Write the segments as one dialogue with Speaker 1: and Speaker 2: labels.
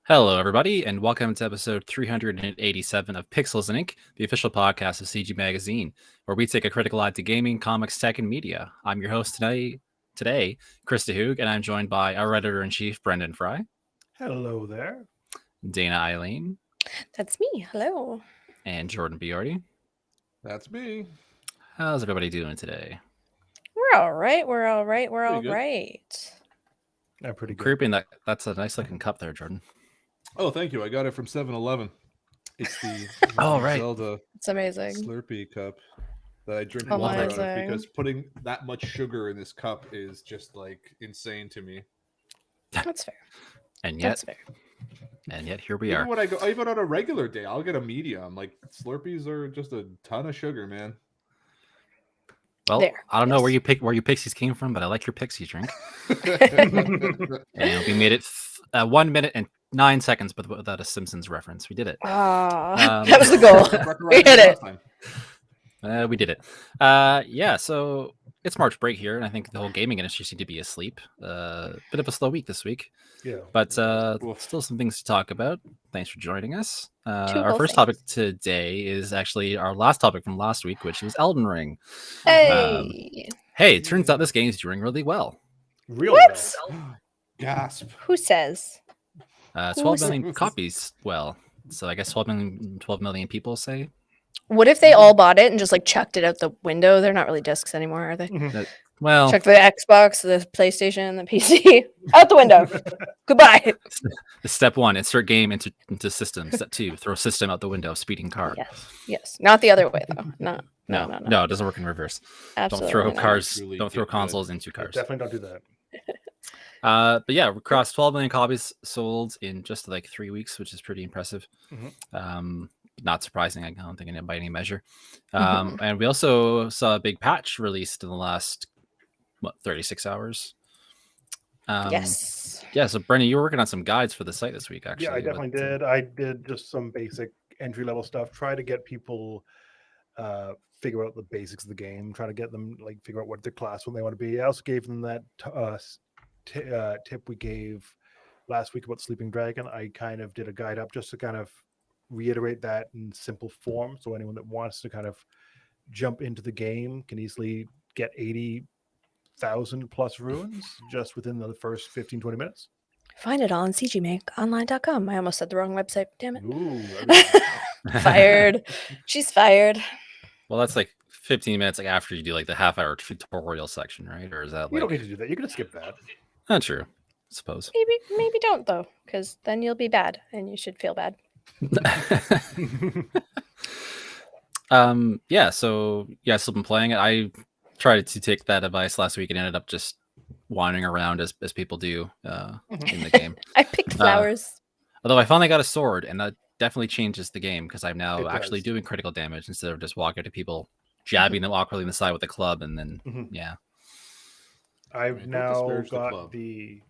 Speaker 1: Hello, everybody, and welcome to episode 387 of Pixels and Ink, the official podcast of CG Magazine, where we take a critical eye to gaming, comics, tech, and media. I'm your host today, Chris DeHoog, and I'm joined by our editor-in-chief, Brendan Fry.
Speaker 2: Hello there.
Speaker 1: Dayna Eileen.
Speaker 3: That's me. Hello.
Speaker 1: And Jordan Biordi.
Speaker 4: That's me.
Speaker 1: How's everybody doing today?
Speaker 3: We're all right.
Speaker 2: I'm pretty good.
Speaker 1: Creeping, that's a nice looking cup there, Jordan.
Speaker 4: Oh, thank you. I got it from 7-Eleven. It's the
Speaker 1: Oh, right.
Speaker 4: Zelda
Speaker 3: It's amazing.
Speaker 4: Slurpee cup that I drink
Speaker 3: Oh,
Speaker 4: water out of
Speaker 3: amazing.
Speaker 4: because putting that much sugar in this cup is just like insane to me.
Speaker 3: That's fair.
Speaker 1: And yet,
Speaker 3: That's fair.
Speaker 1: here we
Speaker 4: Even
Speaker 1: are.
Speaker 4: when I go, even on a regular day, I'll get a medium. Like Slurpees are just a ton of sugar, man.
Speaker 1: Well,
Speaker 3: There,
Speaker 1: I don't know where
Speaker 3: yes.
Speaker 1: your pixies came from, but I like your pixie drink. And we made it 1 minute and 9 seconds without a Simpsons reference. We did it.
Speaker 3: That was the goal. We hit it.
Speaker 1: We did it. Yeah, so it's March break here, and I think the whole gaming industry seemed to be asleep. Bit of a slow week this week,
Speaker 2: Yeah.
Speaker 1: but still some things to talk about. Thanks for joining us. Our
Speaker 3: whole
Speaker 1: first topic today is actually our last topic from last week, which was Elden Ring.
Speaker 3: Hey.
Speaker 1: Hey, it turns out this game is doing really well.
Speaker 2: Real
Speaker 3: What?
Speaker 2: well.
Speaker 4: Gasp.
Speaker 3: Who says?
Speaker 1: 12 million copies. Well, so I guess 12 million people say.
Speaker 3: What if they all bought it and just like chucked it out the window? They're not really discs anymore, are they?
Speaker 1: Well,
Speaker 3: Chuck the Xbox, the PlayStation, the PC out the window. Goodbye.
Speaker 1: step one, insert game into system. Step two, throw system out the window, speeding car.
Speaker 3: Yes. Not the other way though. No.
Speaker 1: No, it doesn't work in reverse.
Speaker 3: Absolutely.
Speaker 1: Don't throw
Speaker 3: not.
Speaker 1: cars.
Speaker 4: Truly
Speaker 1: Don't throw
Speaker 4: good.
Speaker 1: consoles into cars.
Speaker 2: Definitely don't do that.
Speaker 1: But yeah, we crossed 12 million copies sold in just like 3 weeks, which is pretty impressive. Not surprising, I don't think, by any measure. And we also saw a big patch released in the last 36 hours.
Speaker 3: Yes.
Speaker 1: Yeah. So Brendan, you were working on some guides for the site this week, actually.
Speaker 2: Yeah, I definitely did. I did just some basic entry level stuff. Try to get people figure out the basics of the game. Try to get them like figure out what their class when they want to be. I also gave them that tip we gave last week about Sleeping Dragon. I kind of did a guide up just to kind of reiterate that in simple form, so anyone that wants to kind of jump into the game can easily get 80,000 plus runes just within the first 15-20 minutes.
Speaker 3: Find it all on cgmakeonline.com. I almost said the wrong website. Damn it.
Speaker 2: Ooh,
Speaker 3: Fired. She's fired.
Speaker 1: Well, that's like 15 minutes like after you do like the half-hour tutorial section, right? Or is that
Speaker 2: you
Speaker 1: like...
Speaker 2: don't need to do that. You can skip that.
Speaker 1: Not true, I suppose.
Speaker 3: Maybe don't though, because then you'll be bad and you should feel bad.
Speaker 1: Yeah, so yeah, I've still been playing it. I tried to take that advice last week and ended up just wandering around as people do in the game.
Speaker 3: I picked flowers.
Speaker 1: Although I finally got a sword, and that definitely changes the game because I'm now
Speaker 2: It
Speaker 1: actually
Speaker 2: does.
Speaker 1: doing critical damage instead of just walking to people, jabbing them awkwardly in the side with a club, and then yeah.
Speaker 2: I've
Speaker 4: Don't
Speaker 2: now
Speaker 4: disparage the
Speaker 2: got
Speaker 4: club.
Speaker 2: the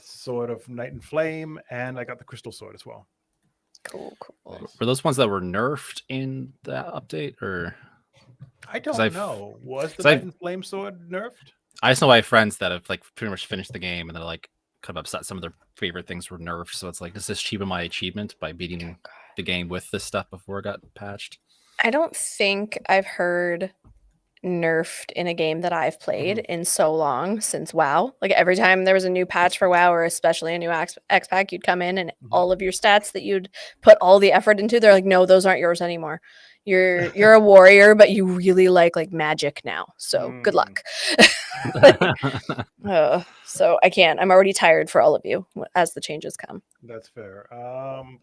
Speaker 2: sword of Night and Flame, and I got the crystal sword as well.
Speaker 3: Cool.
Speaker 1: Were those ones that were nerfed in the update, or
Speaker 2: I don't
Speaker 1: I've-
Speaker 2: know. Was the
Speaker 1: 'cause I've-
Speaker 2: Night and Flame sword nerfed?
Speaker 1: I just know I have friends that have like pretty much finished the game and they're like kind of upset some of their favorite things were nerfed. So it's like, does this cheapen my achievement by beating the game with this stuff before it got patched?
Speaker 3: I don't think I've heard nerfed in a game that I've played in so long since WoW. Like every time there was a new patch for WoW or especially a new X-Pack, you'd come in and all of your stats that you'd put all the effort into, they're like, no, those aren't yours anymore. You're a warrior, but you really like magic now. So good luck. So I can't. I'm already tired for all of you as the changes come.
Speaker 2: That's fair. I'm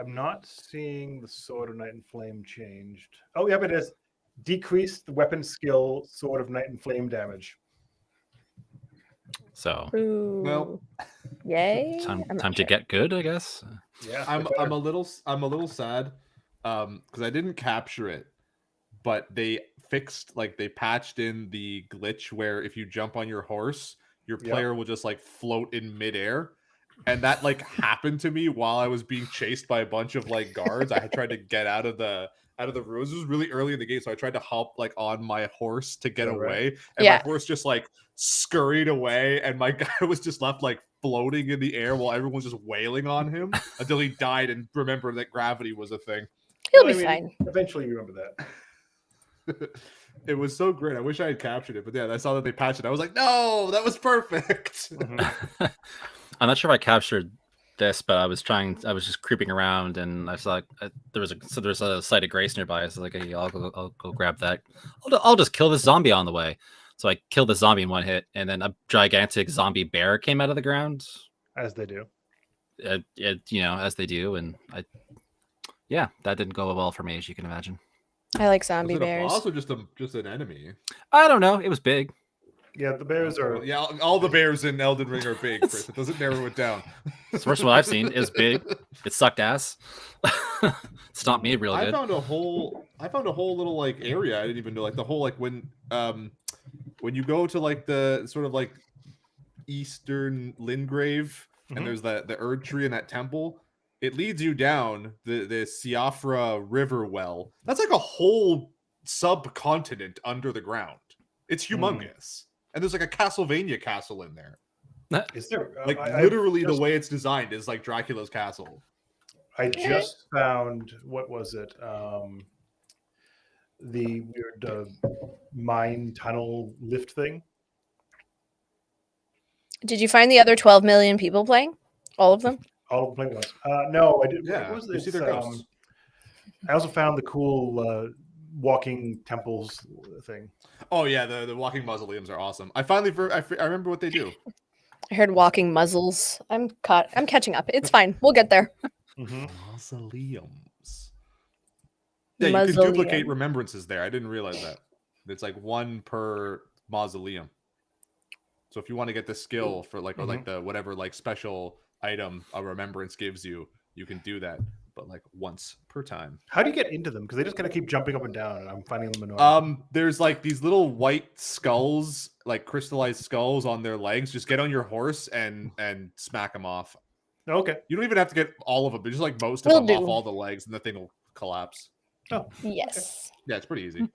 Speaker 2: not seeing the sword of Night and Flame changed. Oh, yep, it is. Decreased the weapon skill sword of Night and Flame damage.
Speaker 1: So
Speaker 3: Ooh.
Speaker 4: Well,
Speaker 3: Yay.
Speaker 1: time
Speaker 3: I'm not
Speaker 1: to
Speaker 3: sure.
Speaker 1: get good, I guess.
Speaker 2: Yeah,
Speaker 4: I'm a little sad because I didn't capture it, but they patched in the glitch where if you jump on your horse, your player will just like float in midair. And that like happened to me while I was being chased by a bunch of like guards. I had tried to get out of the ruins. It was really early in the game, so I tried to hop like on my horse to get away, and my horse just like scurried away, and my guy was just left like floating in the air while everyone's just wailing on him until he died and remembered that gravity was a thing.
Speaker 3: He'll
Speaker 2: Well,
Speaker 3: be
Speaker 2: I mean,
Speaker 3: fine.
Speaker 2: Eventually, you remember that.
Speaker 4: It was so great. I wish I had captured it, but yeah, I saw that they patched it. I was like, no, that was perfect.
Speaker 2: Mhm.
Speaker 1: I'm not sure if I captured this, but I was just creeping around, and I saw there's a site of grace nearby. So like, hey, I'll go grab that. I'll just kill this zombie on the way. So I killed the zombie in one hit, and then a gigantic zombie bear came out of the ground.
Speaker 2: As they do.
Speaker 1: As they do, and that didn't go well for me, as you can imagine.
Speaker 3: I like
Speaker 4: Was
Speaker 3: zombie
Speaker 4: it a
Speaker 3: bears.
Speaker 4: boss or just an enemy?
Speaker 1: I don't know. It was big.
Speaker 2: Yeah, the bears are.
Speaker 4: Well, yeah, all the bears in Elden Ring are big, Chris. It doesn't narrow it down.
Speaker 1: It's the first one I've seen. It was big. It sucked ass. Stomped me real good.
Speaker 4: I found a whole little like area I didn't even know, like the whole like when you go to like the sort of like eastern Lingrave and there's the Erd tree in that temple, it leads you down the Siafra River well. That's like a whole subcontinent under the ground. It's humongous. And there's like a Castlevania castle in there.
Speaker 2: Is there
Speaker 4: Like
Speaker 2: I
Speaker 4: literally
Speaker 2: just-
Speaker 4: the way it's designed is like Dracula's castle.
Speaker 2: I just found what was it? The weird mine tunnel lift thing.
Speaker 3: Did you find the other 12 million people playing? All of them?
Speaker 2: All of the playing ones. No, I didn't.
Speaker 4: Yeah,
Speaker 2: What was
Speaker 4: you
Speaker 2: this?
Speaker 4: see their ghosts.
Speaker 2: I also found the cool walking temples thing.
Speaker 4: Oh yeah, the walking mausoleums are awesome. I remember what they do.
Speaker 3: I heard walking muzzles. I'm catching up. It's fine. We'll get there.
Speaker 2: Mm-hmm.
Speaker 4: Mausoleums. Yeah, you can
Speaker 3: Mausoleum.
Speaker 4: duplicate remembrances there. I didn't realize that. It's like one per mausoleum. So if you want to get the skill for like or like the whatever like special item a remembrance gives you, you can do that, but like once per time.
Speaker 2: How do you get into them? Because they just kind of keep jumping up and down, and I'm finding them annoying.
Speaker 4: There's like these little white skulls, like crystallized skulls on their legs. Just get on your horse and smack them off.
Speaker 2: Okay.
Speaker 4: You don't even have to get all of them, but just like most of
Speaker 3: Will
Speaker 4: them
Speaker 3: do.
Speaker 4: off all the legs, and the thing will collapse.
Speaker 2: Oh,
Speaker 3: Yes.
Speaker 4: Yeah, it's pretty easy.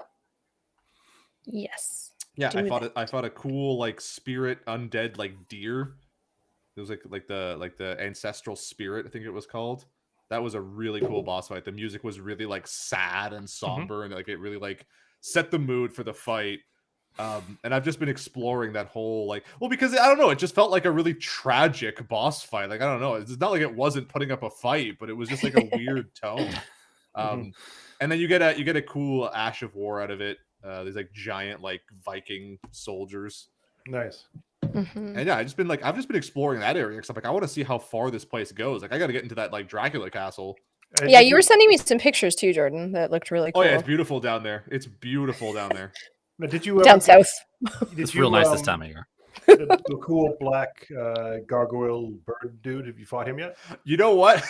Speaker 3: Yes.
Speaker 4: Yeah,
Speaker 3: Do
Speaker 4: I fought a cool like spirit undead like deer. It was like the ancestral spirit, I think it was called. That was a really cool boss fight. The music was really like sad and somber, and like it really like set the mood for the fight. And I've just been exploring that whole like, well, because I don't know, it just felt like a really tragic boss fight. Like I don't know, it's not like it wasn't putting up a fight, but it was just like a weird tone. And then you get a cool Ash of War out of it. These like giant like Viking soldiers.
Speaker 2: nice.
Speaker 3: Mhm.
Speaker 4: And yeah, I've just been exploring that area because I'm like, I want to see how far this place goes. Like I got to get into that like Dracula castle.
Speaker 3: Yeah, you were sending me some pictures too, Jordan. That looked really cool.
Speaker 4: Oh yeah, it's beautiful down there. It's beautiful down there.
Speaker 2: Now, did you
Speaker 3: Down south.
Speaker 2: Did
Speaker 1: It's
Speaker 2: you,
Speaker 1: real nice this time of year.
Speaker 2: the cool black gargoyle bird dude. Have you fought him yet?
Speaker 4: You know what?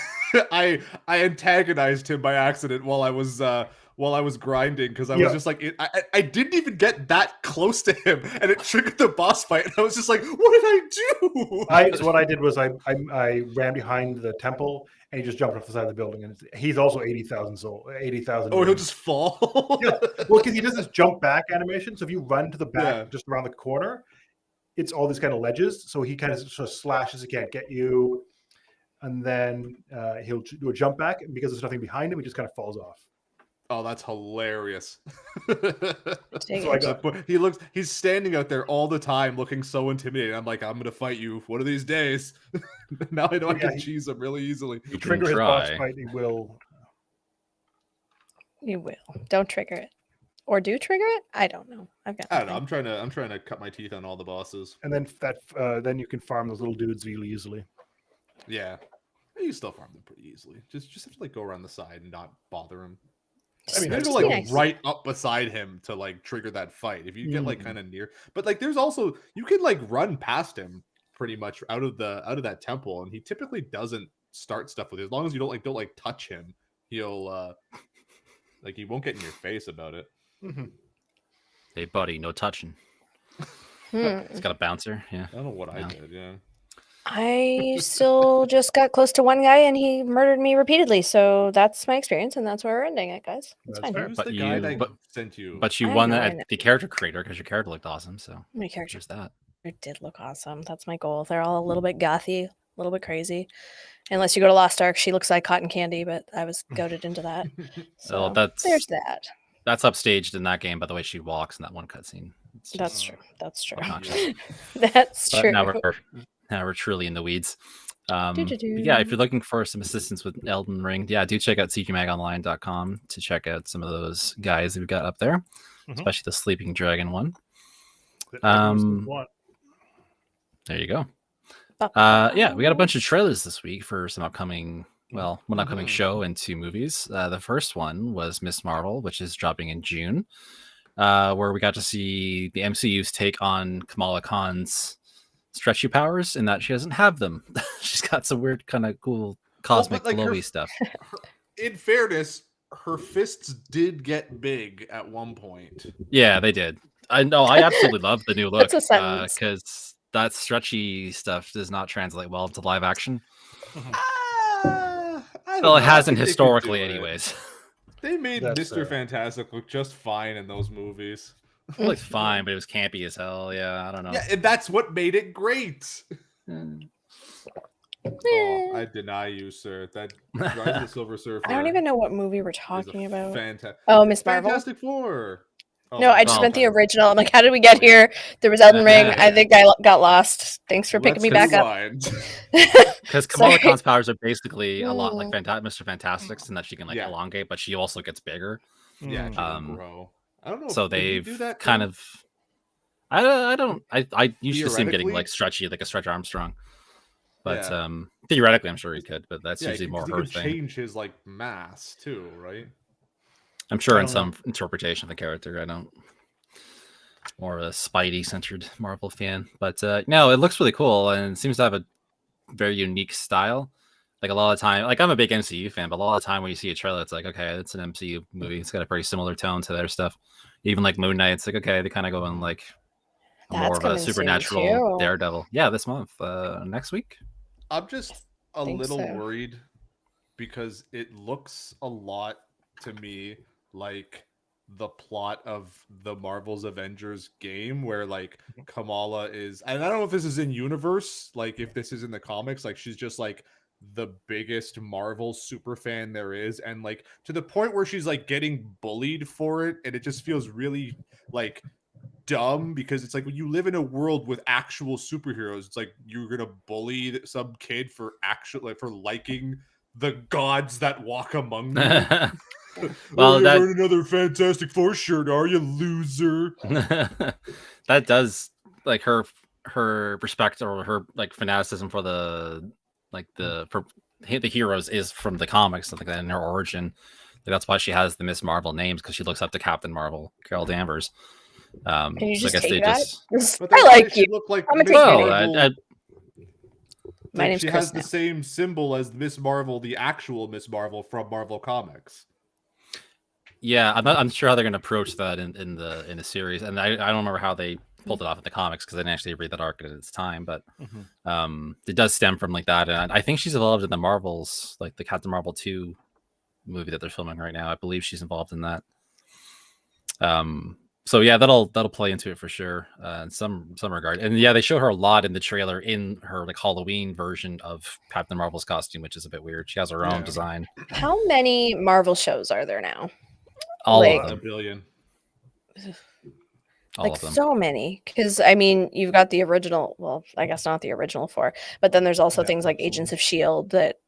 Speaker 4: I antagonized him by accident while I was grinding because I was just like I didn't even get that close to him and it triggered the boss fight and I was just like, what did I do?
Speaker 2: So what I did was I ran behind the temple and he just jumped off the side of the building, and he's also 80,000 soul, 80,000.
Speaker 4: Oh, he'll just fall.
Speaker 2: Yeah. Well, because he does this jump back animation. So if you run to the back,
Speaker 4: Yeah.
Speaker 2: just around the corner, it's all these kind of ledges. So he kind of sort of slashes. He can't get you, and then he'll do a jump back, and because there's nothing behind him, he just kind of falls off.
Speaker 4: Oh, that's hilarious.
Speaker 3: Dang
Speaker 2: So I
Speaker 3: it.
Speaker 2: got
Speaker 4: But he's standing out there all the time looking so intimidating. I'm like, I'm gonna fight you one of these days. Now I know I
Speaker 2: Yeah,
Speaker 4: can
Speaker 2: he-
Speaker 4: cheese him really easily.
Speaker 2: you
Speaker 1: You can
Speaker 2: trigger his boss
Speaker 1: try.
Speaker 2: fight. He will.
Speaker 3: You will. Don't trigger it. Or do trigger it? I don't know. I've got
Speaker 4: I don't know.
Speaker 3: nothing.
Speaker 4: I'm trying to cut my teeth on all the bosses.
Speaker 2: And then you can farm those little dudes really easily.
Speaker 4: Yeah, you still farm them pretty easily. Just have to like go around the side and not bother him.
Speaker 2: I mean,
Speaker 4: You have
Speaker 2: that's
Speaker 4: to like
Speaker 3: be nice.
Speaker 4: right up beside him to like trigger that fight. If you get like
Speaker 2: Mm.
Speaker 4: kind of near, but like there's also you can like run past him pretty much out of that temple, and he typically doesn't start stuff with you as long as you don't touch him. He'll like he won't get in your face about it.
Speaker 2: Mhm.
Speaker 1: Hey, buddy, no touching.
Speaker 3: Hmm.
Speaker 1: It's got a bouncer. Yeah.
Speaker 4: I don't know what I
Speaker 1: Yeah.
Speaker 4: did. Yeah.
Speaker 3: I still just got close to one guy and he murdered me repeatedly. So that's my experience, and that's where we're ending it, guys. It's
Speaker 2: That's
Speaker 3: fine.
Speaker 2: fair.
Speaker 4: Who's
Speaker 1: But
Speaker 4: the guy
Speaker 1: you-
Speaker 4: that
Speaker 1: but-
Speaker 4: sent you?
Speaker 1: But you
Speaker 3: I
Speaker 1: won
Speaker 3: know, I
Speaker 1: that
Speaker 3: know.
Speaker 1: the character creator because your character looked awesome. So
Speaker 3: My character.
Speaker 1: there's that.
Speaker 3: did look awesome. That's my goal. They're all a little bit gothy, a little bit crazy. Unless you go to Lost Ark, she looks like cotton candy, but I was goaded into that. So there's that.
Speaker 1: That's upstaged in that game by the way she walks in that one cutscene.
Speaker 3: That's true. That's true.
Speaker 1: obnoxious.
Speaker 3: That's
Speaker 1: But
Speaker 3: true.
Speaker 1: now we're truly in the weeds. But yeah, if you're looking for some assistance with Elden Ring, yeah, do check out cgmagonline.com to check out some of those guys we've got up there, especially the Sleeping Dragon one. There you go. Yeah, we got a bunch of trailers this week for some upcoming, one upcoming show and 2 movies. The first one was Miss Marvel, which is dropping in June, where we got to see the MCU's take on Kamala Khan's stretchy powers, in that she doesn't have them. She's got some weird kind of cool cosmic glowy stuff.
Speaker 4: In fairness, her fists did get big at one point.
Speaker 1: Yeah, they did. I know. I absolutely love the new look
Speaker 3: That's a
Speaker 1: because that stretchy stuff does not translate well to live action.
Speaker 4: I don't
Speaker 1: Well,
Speaker 4: know.
Speaker 1: it hasn't
Speaker 4: I think they could
Speaker 1: historically,
Speaker 4: do it.
Speaker 1: anyways.
Speaker 4: They made
Speaker 2: That's
Speaker 4: Mr.
Speaker 2: fair.
Speaker 4: Fantastic look just fine in those movies.
Speaker 1: It looked fine, but it was campy as hell. Yeah, I don't know.
Speaker 4: Yeah, and that's what made it great.
Speaker 1: Mm.
Speaker 4: Oh, I deny you, sir. That Rise of the Silver Surfer.
Speaker 3: I don't even know what movie we're
Speaker 4: is a
Speaker 3: talking about.
Speaker 4: Fantastic.
Speaker 3: Oh, Miss Marvel.
Speaker 4: Fantastic Four. Oh,
Speaker 3: No, I just
Speaker 1: Oh,
Speaker 3: meant the
Speaker 4: okay.
Speaker 3: original. I'm like, how did we get here? There was Elden Ring. I think I got lost. Thanks for picking me back up.
Speaker 1: Because Kamala
Speaker 3: Sorry.
Speaker 1: Khan's powers are basically a lot like Mr. Fantastic's, in that she can like
Speaker 4: Yeah.
Speaker 1: elongate, but she also gets bigger.
Speaker 4: Yeah, she can
Speaker 1: Um,
Speaker 4: grow. I don't know.
Speaker 1: So
Speaker 4: did he
Speaker 1: they've
Speaker 4: do that
Speaker 1: kind
Speaker 4: too?
Speaker 1: of. I usually see him getting
Speaker 4: Theoretically?
Speaker 1: like stretchy, like a Stretch Armstrong. But
Speaker 4: Yeah.
Speaker 1: theoretically, I'm sure he could. But that's
Speaker 4: Yeah,
Speaker 1: usually more
Speaker 4: 'cause he
Speaker 1: her
Speaker 4: could
Speaker 1: thing.
Speaker 4: change his like mass too, right?
Speaker 1: I'm sure
Speaker 2: I
Speaker 1: in
Speaker 2: don't
Speaker 1: some interpretation of the character, I don't. More of a Spidey-centered Marvel fan, but no, it looks really cool and it seems to have a very unique style. Like a lot of time, like I'm a big MCU fan, but a lot of the time when you see a trailer, it's like, okay, it's an MCU movie. It's got a pretty similar tone to their stuff. Even like Moon Knight, it's like, okay, they kind of go in like more
Speaker 3: That's
Speaker 1: of a
Speaker 3: coming soon,
Speaker 1: supernatural
Speaker 3: too.
Speaker 1: Daredevil. Yeah, this month, next week.
Speaker 4: I'm just a
Speaker 3: think
Speaker 4: little
Speaker 3: so.
Speaker 4: worried because it looks a lot to me like the plot of the Marvel's Avengers game, where like Kamala is, and I don't know if this is in universe, like if this is in the comics, like she's just like the biggest Marvel super fan there is, and like to the point where she's like getting bullied for it, and it just feels really like dumb, because it's like when you live in a world with actual superheroes, it's like you're gonna bully some kid for for liking the gods that walk among you.
Speaker 1: Well,
Speaker 4: you're
Speaker 1: that
Speaker 4: wearing another Fantastic Four shirt, are you, loser?
Speaker 1: that does like her perspective, or her like fanaticism for the heroes is from the comics, something like that in her origin. Like, that's why she has the Miss Marvel names, because she looks up to Captain Marvel, Carol Danvers.
Speaker 3: Can you
Speaker 1: so
Speaker 3: just
Speaker 1: I guess
Speaker 3: take
Speaker 1: they
Speaker 3: that?
Speaker 1: just
Speaker 4: But
Speaker 3: I
Speaker 4: that's why
Speaker 3: like
Speaker 4: she
Speaker 3: you.
Speaker 4: look like
Speaker 3: I'm a
Speaker 4: Miss
Speaker 3: take
Speaker 4: Marvel.
Speaker 3: it. My
Speaker 4: Like,
Speaker 3: name's
Speaker 4: she
Speaker 3: Chris
Speaker 4: has the
Speaker 3: now.
Speaker 4: same symbol as Miss Marvel, the actual Miss Marvel from Marvel Comics.
Speaker 1: Yeah, I'm sure how they're going to approach that in the series, and I don't remember how they pulled it off in the comics, because I didn't actually read that arc at its time, but it does stem from like that, and I think she's involved in the Marvels, like the Captain Marvel 2 movie that they're filming right now. I believe she's involved in that. So yeah, that'll play into it for sure, in some regard. And yeah, they show her a lot in the trailer in her like Halloween version of Captain Marvel's costume, which is a bit weird. She has her own design.
Speaker 3: How many Marvel shows are there now?
Speaker 1: All
Speaker 3: Like-
Speaker 1: of
Speaker 4: A
Speaker 1: them.
Speaker 4: billion.
Speaker 1: All
Speaker 3: Like
Speaker 1: of them.
Speaker 3: so many, because I mean, you've got the original. Well, I guess not the original 4, but then there's also
Speaker 2: Yeah,
Speaker 3: things like
Speaker 2: absolutely.
Speaker 3: Agents of Shield that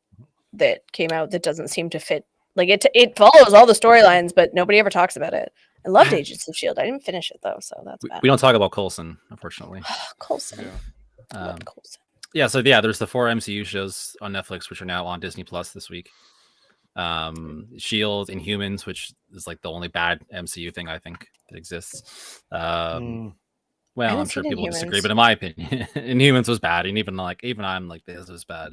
Speaker 3: came out that doesn't seem to fit. Like it follows all the storylines, but nobody ever talks about it. I loved Agents of Shield. I didn't finish it though, so that's bad.
Speaker 1: We don't talk about Coulson, unfortunately.
Speaker 3: Coulson.
Speaker 4: Yeah.
Speaker 3: Love Coulson.
Speaker 1: Yeah, so yeah, there's the 4 MCU shows on Netflix, which are now on Disney Plus this week. Shield, Inhumans, which is like the only bad MCU thing I think that exists. Well,
Speaker 3: haven't
Speaker 1: I'm sure
Speaker 3: seen
Speaker 1: people will disagree,
Speaker 3: Inhumans.
Speaker 1: but in my opinion, Inhumans was bad, and even I'm like, this was bad.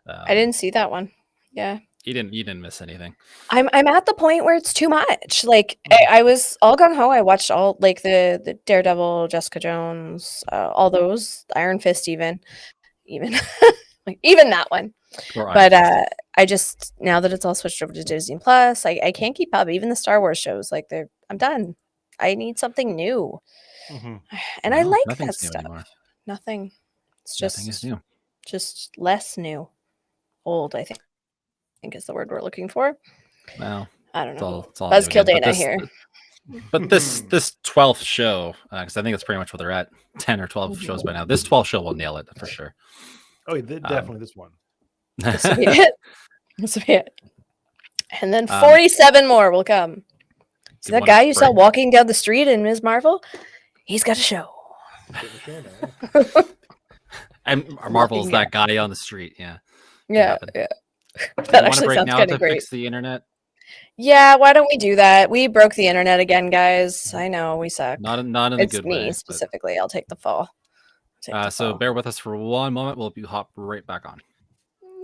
Speaker 3: I didn't see that one. Yeah.
Speaker 1: You didn't miss anything.
Speaker 3: I'm at the point where it's too much. Like I was all gung ho. I watched all like the Daredevil, Jessica Jones, all those, Iron Fist, even like even that one.
Speaker 1: Or
Speaker 3: But I just, now that it's all switched over to Disney Plus, I can't keep up. Even the Star Wars shows, like I'm done. I need something new.
Speaker 2: Mhm.
Speaker 3: And I
Speaker 1: No,
Speaker 3: like
Speaker 1: nothing's
Speaker 3: that
Speaker 1: new
Speaker 3: stuff.
Speaker 1: anymore.
Speaker 3: Nothing. It's
Speaker 1: Nothing is new.
Speaker 3: just less new. Old, I think is the word we're looking for.
Speaker 1: Well,
Speaker 3: I don't know.
Speaker 1: it's all new
Speaker 3: Buzzkill
Speaker 1: again.
Speaker 3: Dayna here.
Speaker 1: But this 12th show, because I think that's pretty much what they're at, 10 or 12 shows by now. This 12th show will nail it for sure.
Speaker 2: Oh, definitely this one.
Speaker 3: This will be it. This will be it. And then
Speaker 1: Um,
Speaker 3: 47 more will come. See
Speaker 1: do you
Speaker 3: that
Speaker 1: wanna
Speaker 3: guy you saw
Speaker 1: break-
Speaker 3: walking down the street in Ms. Marvel? He's got a show.
Speaker 1: And
Speaker 3: Walking
Speaker 1: Marvel's
Speaker 3: down.
Speaker 1: that guy on the street. Yeah.
Speaker 3: Yeah,
Speaker 1: happen.
Speaker 3: yeah.
Speaker 1: Do you
Speaker 3: That
Speaker 1: want to
Speaker 3: actually
Speaker 1: break
Speaker 3: sounds
Speaker 1: now
Speaker 3: kind
Speaker 1: to
Speaker 3: of great.
Speaker 1: fix the internet?
Speaker 3: Yeah, why don't we do that? We broke the internet again, guys. I know we suck.
Speaker 1: Not in a
Speaker 3: It's
Speaker 1: good
Speaker 3: me
Speaker 1: way.
Speaker 3: specifically. I'll take the fall.
Speaker 1: So bear with us for one moment. We'll hop right back on.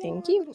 Speaker 3: Thank you.